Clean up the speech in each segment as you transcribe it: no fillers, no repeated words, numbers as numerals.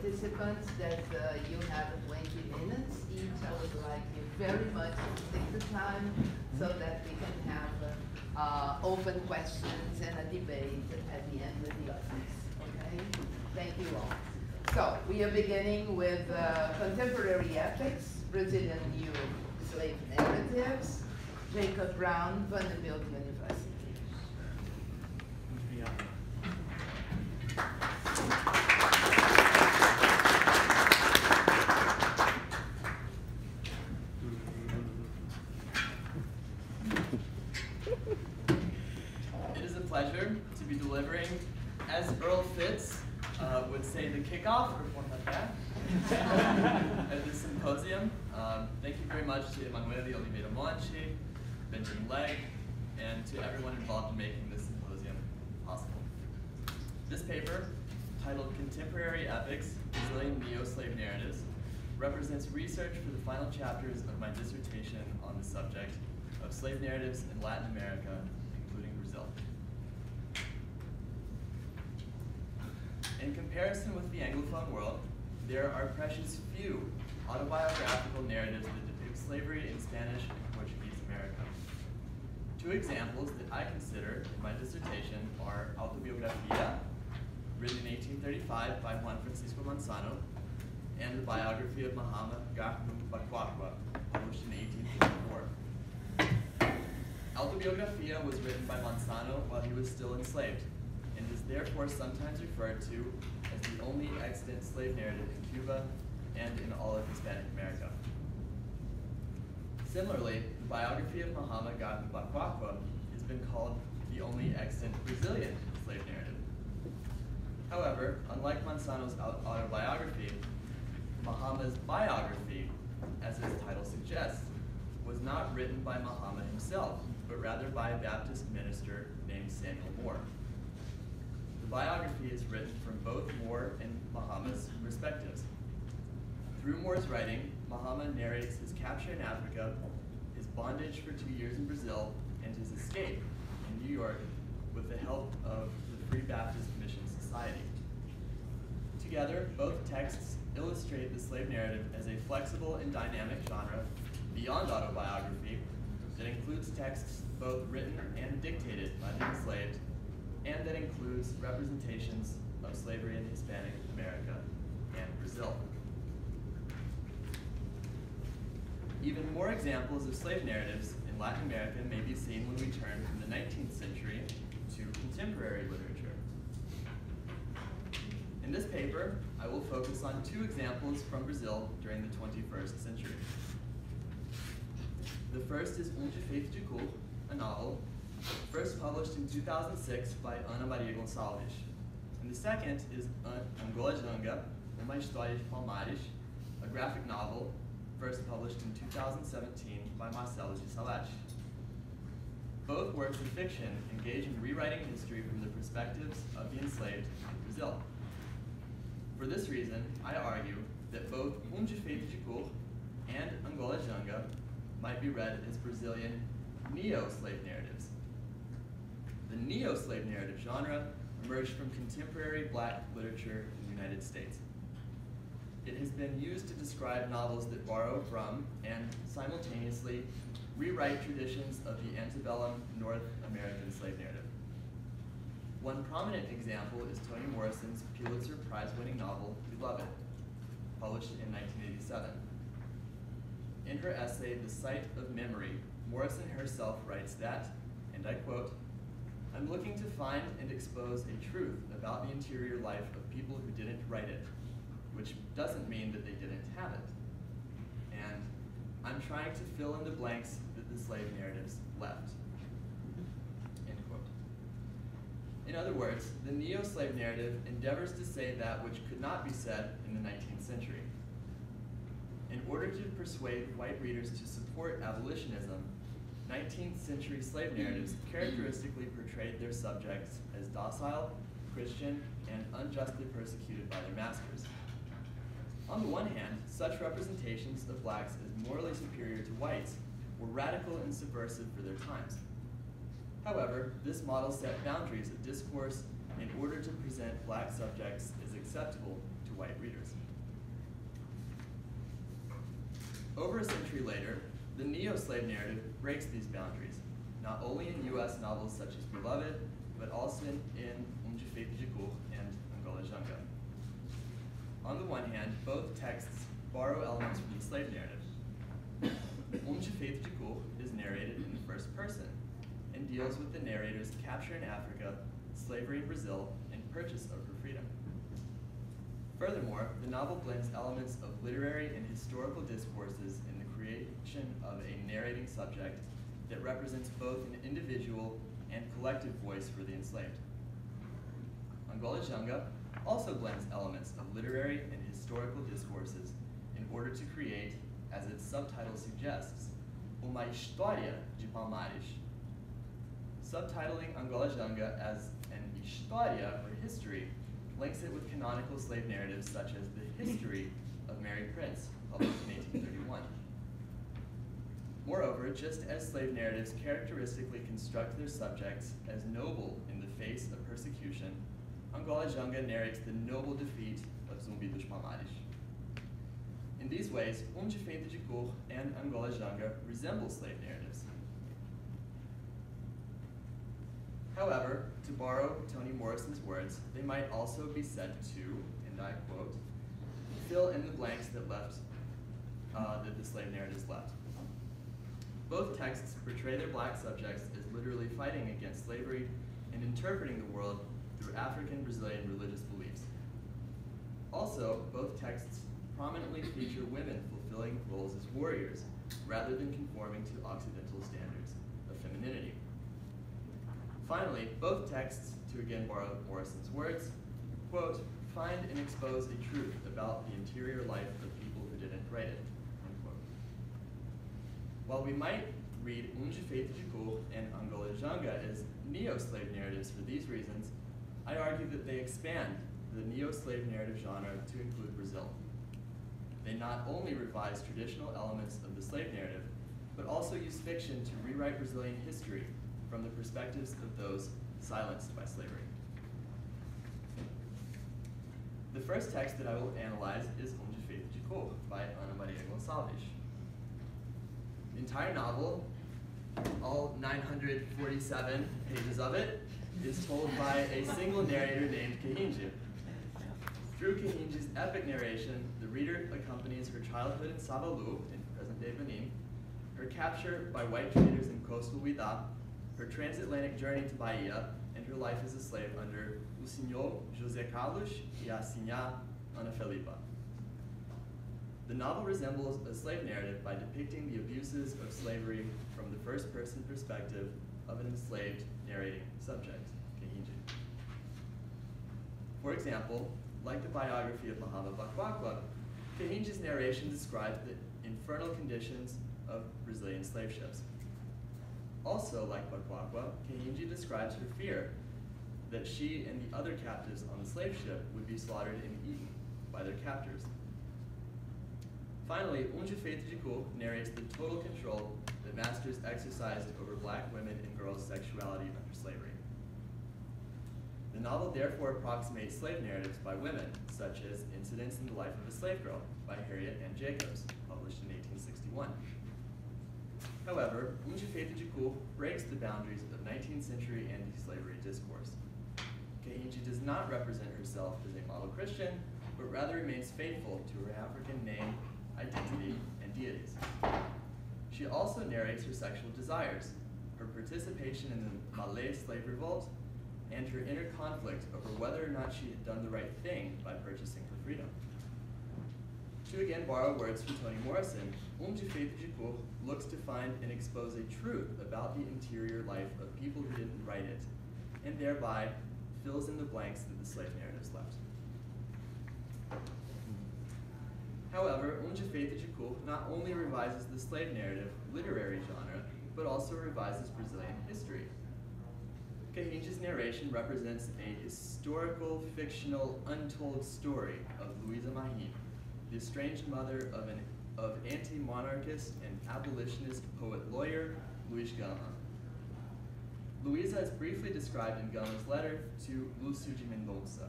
participants that you have 20 minutes each. I would like you very much to take the time so that we can have open questions and a debate at the end with the audience. Okay? Thank you all. So we are beginning with contemporary ethics, Brazilian new slave narratives, Jacob Brown, Vanderbilt University. It is a pleasure to be delivering, as Earl Fitz would say, the kickoff, or one like that, at this symposium. Thank you very much to Emanuele Oliveira Monchi, Benjamin Legg, and to everyone involved in making this symposium possible. This paper, titled Contemporary Epics, Brazilian Neo-Slave Narratives, represents research for the final chapters of my dissertation on the subject of slave narratives in Latin America, including Brazil. In comparison with the Anglophone world, there are precious few autobiographical narratives that depict slavery in Spanish and Portuguese America. Two examples that I consider in my dissertation are Autobiografia, written in 1835 by Juan Francisco Manzano, and the biography of Muhammad Gahnu Bakwakwa, published in 1854. Autobiografia was written by Manzano while he was still enslaved, and is therefore sometimes referred to as the only extant slave narrative in Cuba and in all of Hispanic America. Similarly, the biography of Muhammad Gahnu Bakwakwa has been called the only extant Brazilian slave narrative. However, unlike Manzano's autobiography, Muhammad's biography, as its title suggests, was not written by Muhammad himself, but rather by a Baptist minister named Samuel Moore. The biography is written from both Moore and Muhammad's perspectives. Through Moore's writing, Muhammad narrates his capture in Africa, his bondage for 2 years in Brazil, and his escape in New York with the help of the Free Baptist Mission Society. Together, both texts illustrate the slave narrative as a flexible and dynamic genre beyond autobiography that includes texts both written and dictated by the enslaved, and that includes representations of slavery in Hispanic America and Brazil. Even more examples of slave narratives in Latin America may be seen when we turn from the 19th century to contemporary literature. In this paper, I will focus on two examples from Brazil during the 21st century. The first is Um Defeito de Cor, a novel, first published in 2006 by Ana Maria Gonçalves. And the second is Angola Janga, Uma História de Palmares, a graphic novel, first published in 2017 by Marcelo de Salete. Both works of fiction engage in rewriting history from the perspectives of the enslaved in Brazil. For this reason, I argue that both Defeito de Cor and Angola Janga might be read as Brazilian neo-slave narratives. The neo-slave narrative genre emerged from contemporary black literature in the United States. It has been used to describe novels that borrow from and simultaneously rewrite traditions of the antebellum North American slave narrative. One prominent example is Toni Morrison's Pulitzer Prize-winning novel, Beloved, published in 1987. In her essay, The Site of Memory, Morrison herself writes that, and I quote, "I'm looking to find and expose a truth about the interior life of people who didn't write it, which doesn't mean that they didn't have it. And I'm trying to fill in the blanks that the slave narratives left." End quote. In other words, the neo-slave narrative endeavors to say that which could not be said in the 19th century. In order to persuade white readers to support abolitionism, 19th century slave narratives characteristically portrayed their subjects as docile, Christian, and unjustly persecuted by their masters. On the one hand, such representations of blacks as morally superior to whites were radical and subversive for their times. However, this model set boundaries of discourse in order to present black subjects as acceptable to to white readers. Over a century later, the neo-slave narrative breaks these boundaries, not only in US novels such as Beloved, but also in De Feito de Cor and Angola Junga. On the one hand, both texts borrow elements from the slave narrative. De Feito de Cor is narrated in the first person and deals with the narrator's capture in Africa, slavery in Brazil, and purchase of her freedom. Furthermore, the novel blends elements of literary and historical discourses in the creation of a narrating subject that represents both an individual and collective voice for the enslaved. Angola Junga also blends elements of literary and historical discourses in order to create, as its subtitle suggests, uma história de Palmares. Subtitling Angola Junga as an história, or history, links it with canonical slave narratives such as The History of Mary Prince, published in 1831. Moreover, just as slave narratives characteristically construct their subjects as noble in the face of persecution, Angola Junga narrates the noble defeat of Zumbi dos Palmares. In these ways, De Feito de Cor and Angola Junga resemble slave narratives. However, to borrow Toni Morrison's words, they might also be said to, and I quote, fill in the blanks that the slave narratives left. Both texts portray their black subjects as literally fighting against slavery and interpreting the world through African Brazilian religious beliefs. Also, both texts prominently feature women fulfilling roles as warriors, rather than conforming to Occidental standards of femininity. Finally, both texts, to again borrow Morrison's words, quote, find and expose a truth about the interior life of people who didn't write it, end quote. While we might read De Feito de Cor and Angola Junga as neo-slave narratives for these reasons, I argue that they expand the neo-slave narrative genre to include Brazil. They not only revise traditional elements of the slave narrative, but also use fiction to rewrite Brazilian history from the perspectives of those silenced by slavery. The first text that I will analyze is De Feito de Cor by Ana Maria Gonçalves. The entire novel, all 947 pages of it, is told by a single narrator named Kahinji. Through Kahinji's epic narration, the reader accompanies her childhood in Sabalu, in present-day Benin, her capture by white traders in coastal Uida, her transatlantic journey to Bahia, and her life as a slave under o Senhor José Carlos e a Senhora Ana Felipa. The novel resembles a slave narrative by depicting the abuses of slavery from the first-person perspective of an enslaved narrating subject, Kahinji. For example, like the biography of Mahama Bakwakwa, Kahinji's narration describes the infernal conditions of Brazilian slave ships. Also, like Bakwakwa, Kahinji describes her fear that she and the other captives on the slave ship would be slaughtered and eaten by their captors. Finally, De Feito de Cor narrates the total control that masters exercised over black women and girls' sexuality under slavery. The novel therefore approximates slave narratives by women, such as Incidents in the Life of a Slave Girl by Harriet Ann Jacobs, published in 1861. However, De Feito de Cor breaks the boundaries of 19th century anti-slavery discourse. Kahinji does not represent herself as a model Christian, but rather remains faithful to her African name, identity, and deities. She also narrates her sexual desires, her participation in the Malay slave revolt, and her inner conflict over whether or not she had done the right thing by purchasing her freedom. To again borrow words from Toni Morrison, De Feito de Cor looks to find and expose a truth about the interior life of people who didn't write it, and thereby fills in the blanks that the slave narratives left. However, De Feito de Cor not only revises the slave narrative literary genre, but also revises Brazilian history. Kahinji's narration represents a historical, fictional, untold story of Luisa Mahin, the estranged mother of anti-monarchist and abolitionist poet-lawyer Luis Gama. Luisa is briefly described in Gama's letter to Lúcio de Mendonça.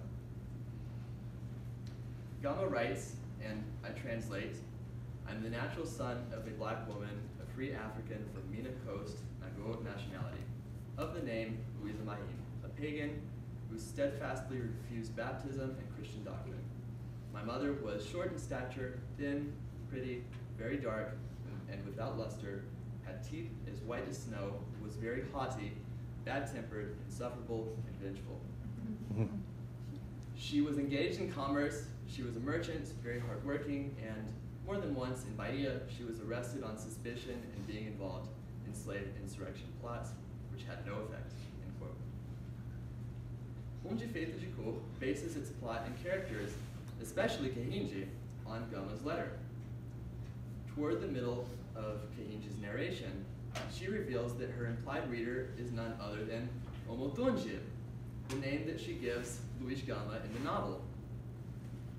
Gama writes, and I translate, I'm the natural son of a black woman, a free African from Mina Coast, Angola nationality, of the name Louisa Mahin, a pagan who steadfastly refused baptism and Christian doctrine. My mother was short in stature, thin, pretty, very dark, and without luster, had teeth as white as snow, was very haughty, bad-tempered, insufferable, and vengeful. She was engaged in commerce, she was a merchant, very hardworking, and more than once in Bahia, she was arrested on suspicion in being involved in slave insurrection plots, which had no effect, end quote. De Feito de Cor bases its plot and characters, especially Kahinji, on Gama's letter. Toward the middle of Kahinji's narration, she reveals that her implied reader is none other than Omotonji, the name that she gives Luis Gama in the novel.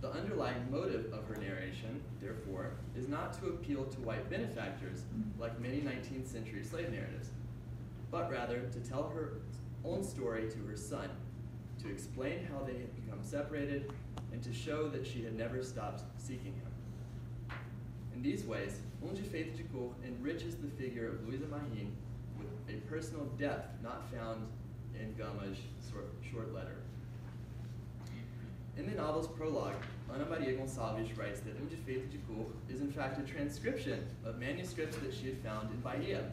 The underlying motive of her narration, therefore, is not to appeal to white benefactors like many 19th century slave narratives, but rather to tell her own story to her son, to explain how they had become separated, and to show that she had never stopped seeking him. In these ways, De Feito de Cor enriches the figure of Louisa Mahin with a personal depth not found in Gama's short letter. In the novel's prologue, Ana Maria Gonçalves writes that De Feito de Cor is in fact a transcription of manuscripts that she had found in Bahia.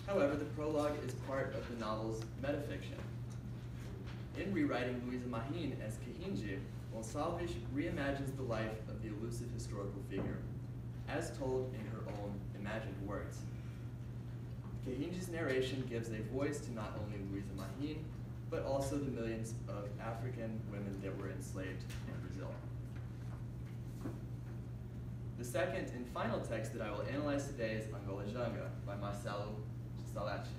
However, the prologue is part of the novel's metafiction. In rewriting Louisa Mahin as Kahinji, Gonçalves reimagines the life of the elusive historical figure, as told in her own imagined words. Kahinji's narration gives a voice to not only Louisa Mahin, but also the millions of African women that were enslaved in Brazil. The second and final text that I will analyze today is Angola Janga by Marcelo Salacci.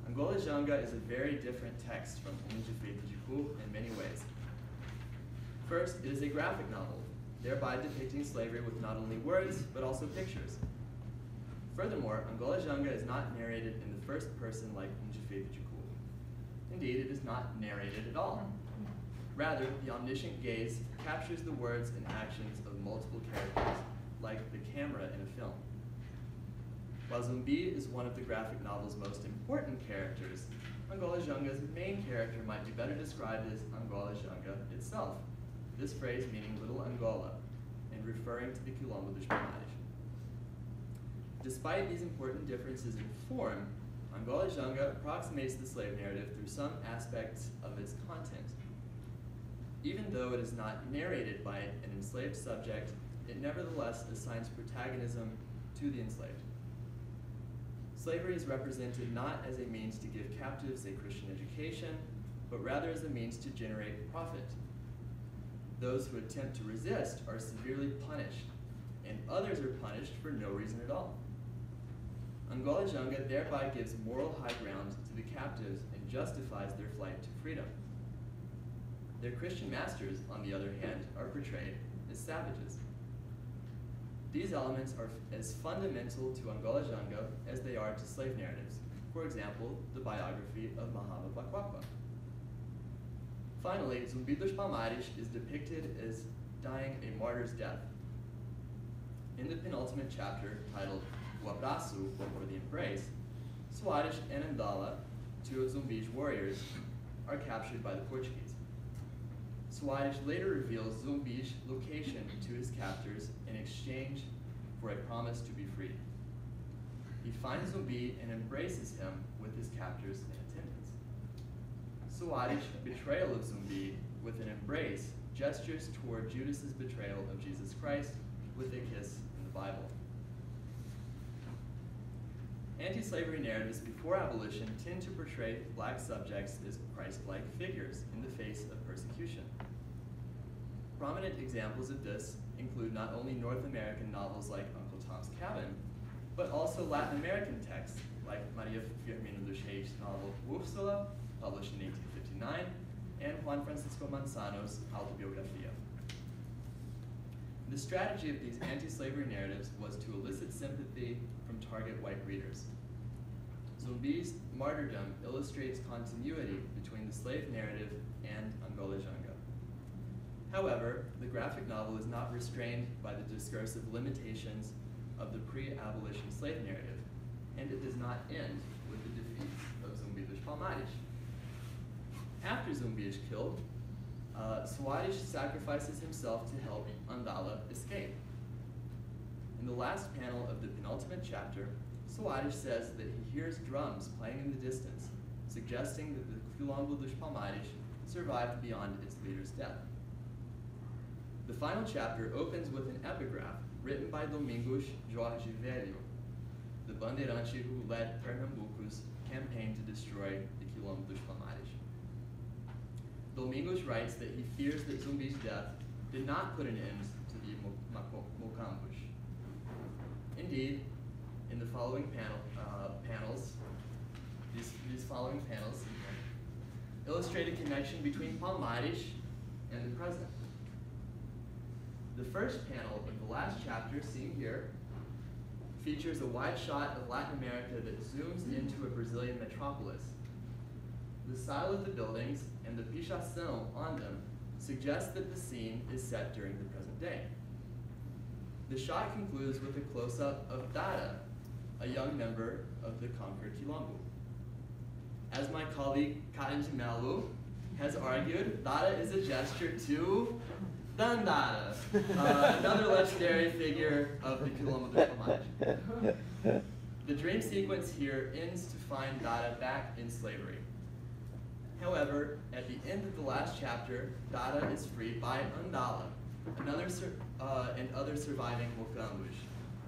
Angola Janga is a very different text from De Feito de Cor in many ways. First, it is a graphic novel, thereby depicting slavery with not only words, but also pictures. Furthermore, Angola Janga is not narrated in the first person like De Feito de Cor. Indeed, it is not narrated at all. Rather, the omniscient gaze captures the words and actions of multiple characters, like the camera in a film. While Zumbi is one of the graphic novel's most important characters, Angola Janga's main character might be better described as Angola Janga itself, this phrase meaning Little Angola, and referring to the Quilombo dos Palmares. Despite these important differences in form, Angola Janga approximates the slave narrative through some aspects of its content. Even though it is not narrated by an enslaved subject, it nevertheless assigns protagonism to the enslaved. Slavery is represented not as a means to give captives a Christian education, but rather as a means to generate profit. Those who attempt to resist are severely punished, and others are punished for no reason at all. Angola Janga thereby gives moral high ground to the captives and justifies their flight to freedom. Their Christian masters, on the other hand, are portrayed as savages. These elements are as fundamental to Angola Janga as they are to slave narratives. For example, the biography of Mahama Bakwakwa. Finally, Zumbi dos Palmares is depicted as dying a martyr's death. In the penultimate chapter, titled O Abraço, or the Embrace, Soares and Andala, two of Zumbi's warriors, are captured by the Portuguese. Soares later reveals Zumbi's location to his captors in exchange for a promise to be freed. He finds Zumbi and embraces him with his captors in attendance. Soares' betrayal of Zumbi with an embrace gestures toward Judas's betrayal of Jesus Christ with a kiss in the Bible. Anti-slavery narratives before abolition tend to portray black subjects as Christ-like figures in the face of persecution. Prominent examples of this include not only North American novels like Uncle Tom's Cabin, but also Latin American texts like Maria Firmina Luche's novel Úrsula, published in 1859, and Juan Francisco Manzano's Autobiografia. The strategy of these anti-slavery narratives was to elicit sympathy from target white readers. Zumbi's martyrdom illustrates continuity between the slave narrative and Angola Janga. However, the graphic novel is not restrained by the discursive limitations of the pre-abolition slave narrative, and it does not end with the defeat of Zumbi dos Palmares. After Zumbi is killed, Soares sacrifices himself to help Andala escape. In the last panel of the penultimate chapter, Soares says that he hears drums playing in the distance, suggesting that the Quilombo dos Palmares survived beyond its leader's death. The final chapter opens with an epigraph written by Domingos Jorge Velho, the bandeirante who led Pernambuco's campaign to destroy the Quilombo dos Palmares. Domingos writes that he fears that Zumbi's death did not put an end to the Mocambos. Indeed, in the following these following panels illustrate a connection between Palmares and the present. The first panel of the last chapter, seen here, features a wide shot of Latin America that zooms into a Brazilian metropolis. The style of the buildings and the pichação on them suggest that the scene is set during the present day. The shot concludes with a close-up of Dada, a young member of the conquered Quilombo. As my colleague Karen de Mello has argued, Dada is a gesture to Dandara, another legendary figure of the Quilombo dos Palmares. The dream sequence here ends to find Dada back in slavery. However, at the end of the last chapter, Dada is freed by Andala, and other surviving Mocambos,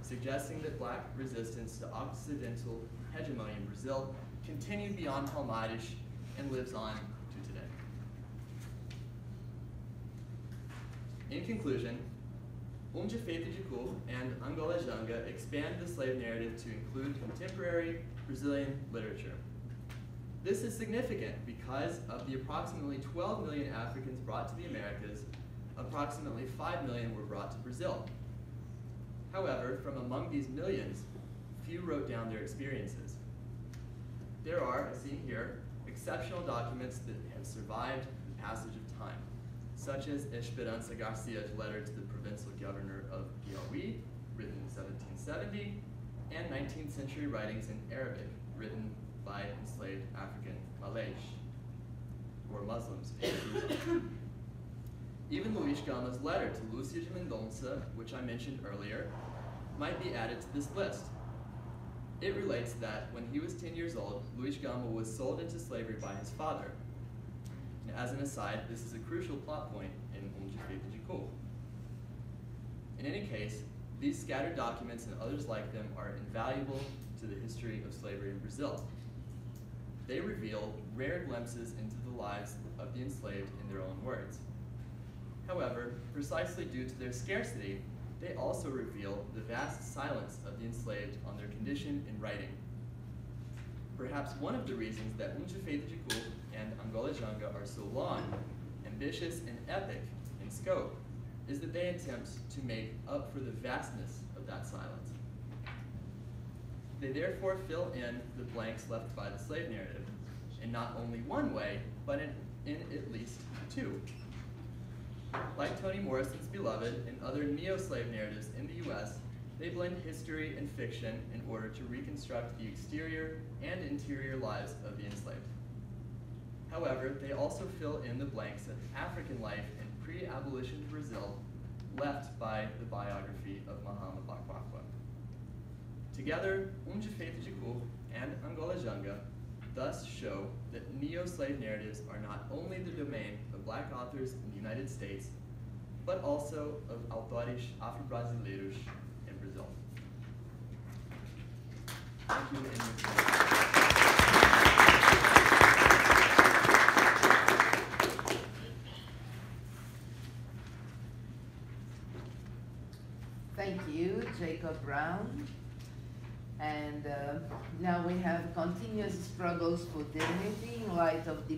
suggesting that black resistance to Occidental hegemony in Brazil continued beyond Palmares and lives on to today. In conclusion, Feito de Cu and Angola Janga expand the slave narrative to include contemporary Brazilian literature. This is significant because of the approximately 12 million Africans brought to the Americas, approximately 5 million were brought to Brazil. However, from among these millions, few wrote down their experiences. There are, as seen here, exceptional documents that have survived the passage of time, such as Esperança Garcia's letter to the provincial governor of Piauí, written in 1770, and 19th century writings in Arabic, written by enslaved African Malays, or Muslims. Even Luis Gama's letter to Lucia de Mendonça, which I mentioned earlier, might be added to this list. It relates that when he was 10 years old, Luis Gama was sold into slavery by his father. And as an aside, this is a crucial plot point in Feito de Cu. In any case, these scattered documents and others like them are invaluable to the history of slavery in Brazil. They reveal rare glimpses into the lives of the enslaved in their own words. However, precisely due to their scarcity, they also reveal the vast silence of the enslaved on their condition in writing. Perhaps one of the reasons that Feito de Cu and Angola Janga are so long, ambitious, and epic in scope is that they attempt to make up for the vastness of that silence. They therefore fill in the blanks left by the slave narrative, in not only one way, but in at least two. Like Toni Morrison's Beloved and other neo-slave narratives in the US, they blend history and fiction in order to reconstruct the exterior and interior lives of the enslaved. However, they also fill in the blanks of African life in pre-abolition Brazil left by the biography of Mahama Bakwakwa. Together, Feito de Cu and Angola Janga thus show that neo-slave narratives are not only the domain of black authors in the United States, but also of autores afro-brasileiros in Brazil. Thank you. Thank you, Jacob Brown. And now we have continuous struggles for dignity in light of the